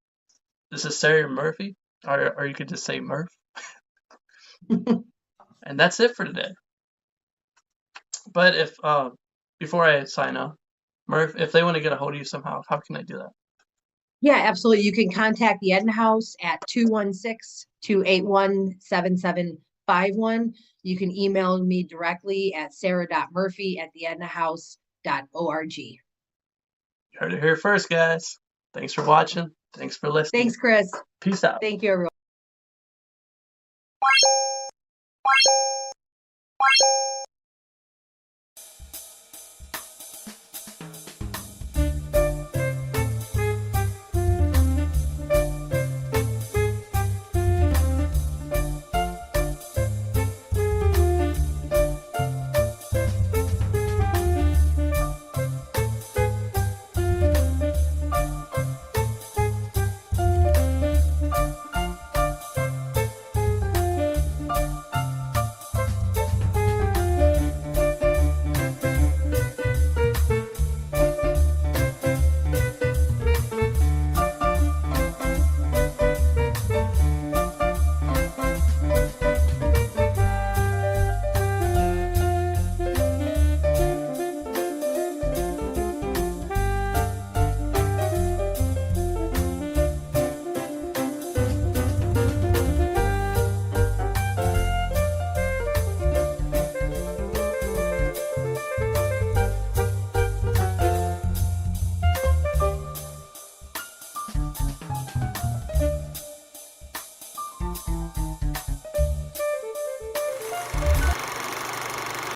This is Sarah Murphy, or you could just say Murph. And that's it for today. But if before I sign off, Murph, if they want to get a hold of you somehow, how can they do that? Yeah, absolutely. You can contact the Edna House at 216-281-7751. You can email me directly at sarah.murphy@theednahouse.org. You heard it here first, guys. Thanks for watching. Thanks for listening. Thanks, Chris. Peace out. Thank you, everyone.